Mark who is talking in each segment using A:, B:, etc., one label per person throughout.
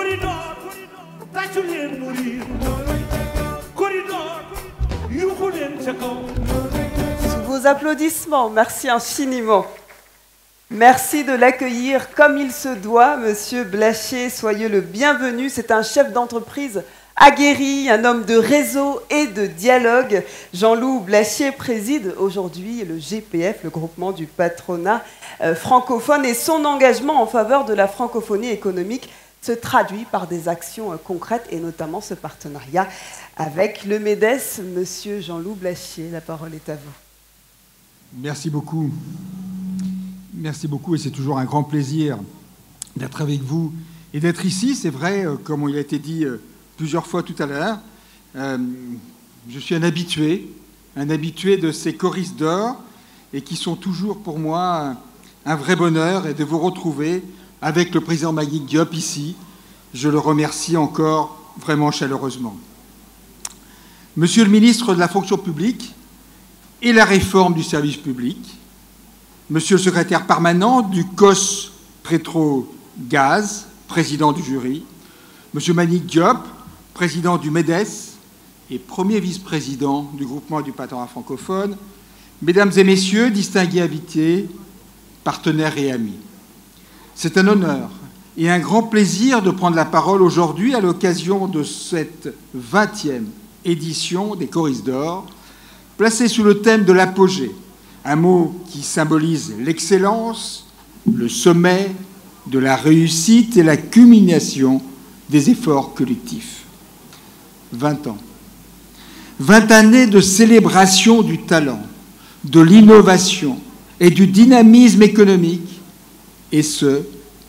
A: Corridor, tàccu leen mu riir. Corridor, yuuxu leen ca kaw.
B: Sous vos applaudissements, merci infiniment. Merci de l'accueillir comme il se doit, Monsieur Blachier. Soyez le bienvenu. C'est un chef d'entreprise aguerri, un homme de réseau et de dialogue. Jean-Loup Blachier préside aujourd'hui le GPF, le groupement du patronat francophone, et son engagement en faveur de la francophonie économique se traduit par des actions concrètes et notamment ce partenariat avec le MEDES. Monsieur Jean-Loup Blachier, la parole est à vous.
C: Merci beaucoup. Merci beaucoup et c'est toujours un grand plaisir d'être avec vous et d'être ici. C'est vrai, comme il a été dit plusieurs fois tout à l'heure, je suis un habitué de ces choristes d'or et qui sont toujours pour moi un vrai bonheur et de vous retrouver avec le président Mbagnick Diop ici. Je le remercie encore vraiment chaleureusement. Monsieur le ministre de la fonction publique et la réforme du service public, Monsieur le secrétaire permanent du COS Pétro-Gaz, président du jury, Monsieur Mbagnick Diop, président du MEDES et premier vice-président du groupement du patronat francophone, Mesdames et Messieurs, distingués invités, partenaires et amis. C'est un honneur et un grand plaisir de prendre la parole aujourd'hui à l'occasion de cette 20e édition des Choristes d'or, placée sous le thème de l'apogée, un mot qui symbolise l'excellence, le sommet de la réussite et la culmination des efforts collectifs. 20 ans. 20 années de célébration du talent, de l'innovation et du dynamisme économique, et ce,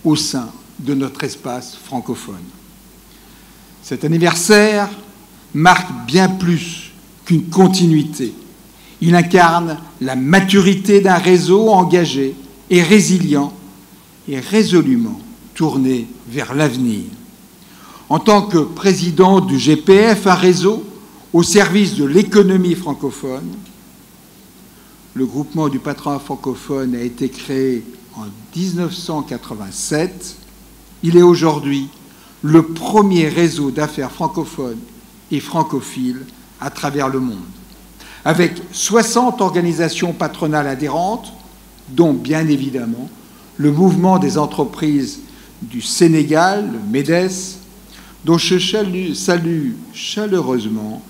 C: au sein de notre espace francophone. Cet anniversaire marque bien plus qu'une continuité. Il incarne la maturité d'un réseau engagé et résilient et résolument tourné vers l'avenir. En tant que président du GPF, un réseau au service de l'économie francophone, le groupement du patronat francophone a été créé en 1987. Il est aujourd'hui le premier réseau d'affaires francophones et francophiles à travers le monde, avec 60 organisations patronales adhérentes, dont bien évidemment le mouvement des entreprises du Sénégal, le MEDES, dont je salue chaleureusement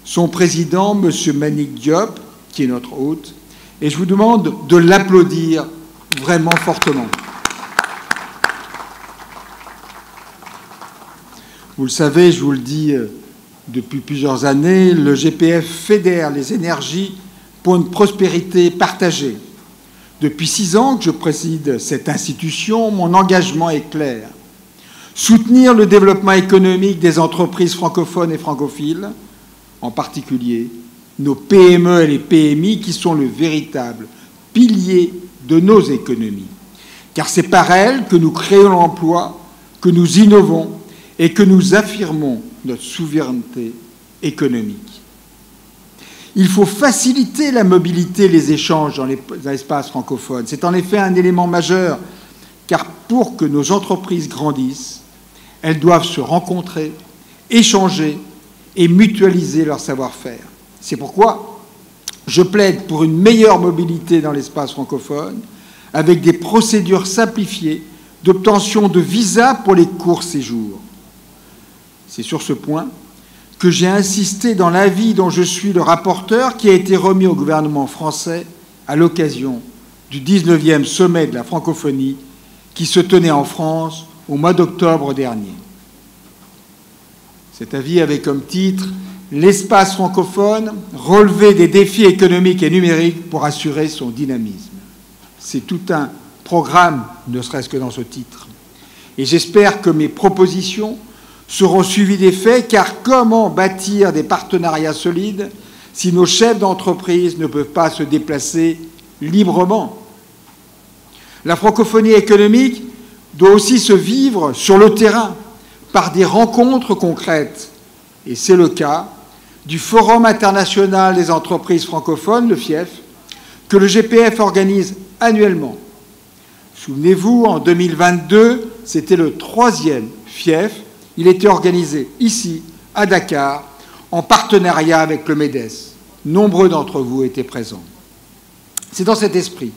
C: son président, M. Mbagnick Diop, qui est notre hôte, et je vous demande de l'applaudir vraiment fortement. Vous le savez, je vous le dis depuis plusieurs années, le GPF fédère les énergies pour une prospérité partagée. Depuis 6 ans que je préside cette institution, mon engagement est clair. Soutenir le développement économique des entreprises francophones et francophiles, en particulier nos PME et les PMI qui sont le véritable pilier de nos économies. Car c'est par elles que nous créons l'emploi, que nous innovons et que nous affirmons notre souveraineté économique. Il faut faciliter la mobilité et les échanges dans l'espace francophone. C'est en effet un élément majeur, car pour que nos entreprises grandissent, elles doivent se rencontrer, échanger et mutualiser leur savoir-faire. C'est pourquoi je plaide pour une meilleure mobilité dans l'espace francophone, avec des procédures simplifiées d'obtention de visas pour les courts séjours. C'est sur ce point que j'ai insisté dans l'avis dont je suis le rapporteur, qui a été remis au gouvernement français à l'occasion du 19e sommet de la francophonie qui se tenait en France au mois d'octobre dernier. Cet avis avait comme titre « L'espace francophone, relever des défis économiques et numériques pour assurer son dynamisme ». C'est tout un programme, ne serait-ce que dans ce titre. Et j'espère que mes propositions seront suivies des faits, car comment bâtir des partenariats solides si nos chefs d'entreprise ne peuvent pas se déplacer librement? La francophonie économique doit aussi se vivre sur le terrain par des rencontres concrètes. Et c'est le cas du Forum international des entreprises francophones, le FIEF, que le GPF organise annuellement. Souvenez-vous, en 2022, c'était le 3e FIEF Il était organisé ici, à Dakar, en partenariat avec le MEDES. Nombreux d'entre vous étaient présents. C'est dans cet esprit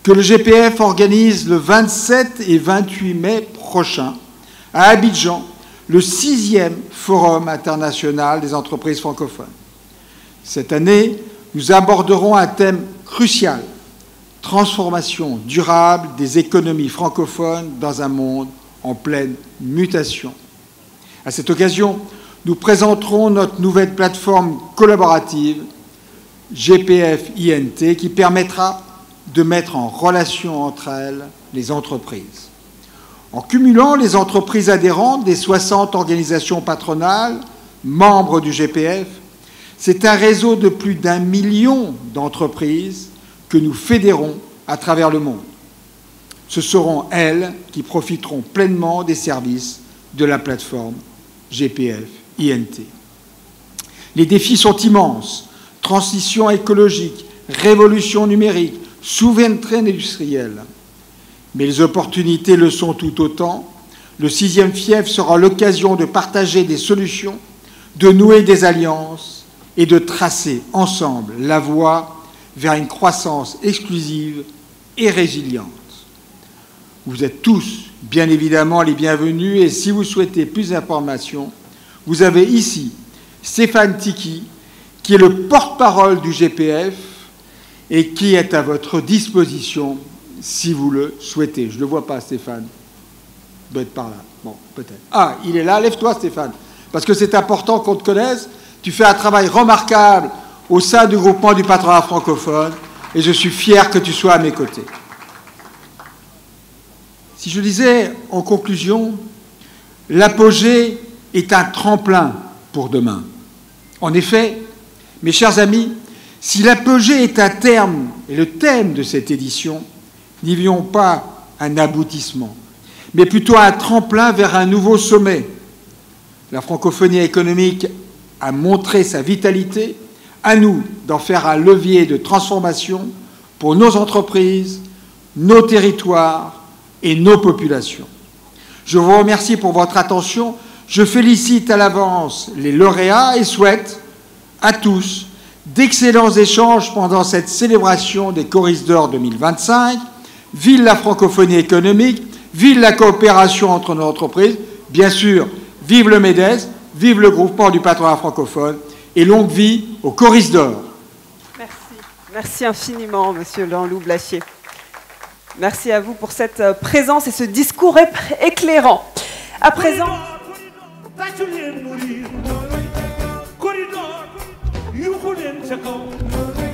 C: que le GPF organise le 27 et 28 mai prochain, à Abidjan, le 6e Forum international des entreprises francophones. Cette année, nous aborderons un thème crucial, transformation durable des économies francophones dans un monde en pleine mutation. À cette occasion, nous présenterons notre nouvelle plateforme collaborative GPF-INT qui permettra de mettre en relation entre elles les entreprises. En cumulant les entreprises adhérentes des 60 organisations patronales, membres du GPF, c'est un réseau de plus d'1 million d'entreprises que nous fédérons à travers le monde. Ce seront elles qui profiteront pleinement des services de la plateforme GPF-INT. Les défis sont immenses. Transition écologique, révolution numérique, souveraineté industrielle. Mais les opportunités le sont tout autant. Le 6e FIEF sera l'occasion de partager des solutions, de nouer des alliances et de tracer ensemble la voie vers une croissance exclusive et résiliente. Vous êtes tous, bien évidemment, les bienvenus et si vous souhaitez plus d'informations, vous avez ici Stéphane Tiki, qui est le porte-parole du GPF et qui est à votre disposition si vous le souhaitez. Je ne le vois pas, Stéphane. Il doit être par là. Bon, peut-être. Ah, il est là. Lève-toi, Stéphane. Parce que c'est important qu'on te connaisse. Tu fais un travail remarquable au sein du groupement du patronat francophone et je suis fier que tu sois à mes côtés. Si je disais en conclusion, l'apogée est un tremplin pour demain. En effet, mes chers amis, si l'apogée est un terme et le thème de cette édition, n'y voyons pas un aboutissement, mais plutôt un tremplin vers un nouveau sommet. La francophonie économique a montré sa vitalité, à nous d'en faire un levier de transformation pour nos entreprises, nos territoires et nos populations. Je vous remercie pour votre attention. Je félicite à l'avance les lauréats et souhaite à tous d'excellents échanges pendant cette célébration des Choristes d'Or 2025. Vive la francophonie économique, vive la coopération entre nos entreprises, bien sûr, vive le MEDES, vive le groupement du patronat francophone et longue vie aux Choristes d'Or.
B: Merci. Merci infiniment, Monsieur Jean-Loup Blachier. Merci à vous pour cette présence et ce discours éclairant. À présent...
A: Corridor, you couldn't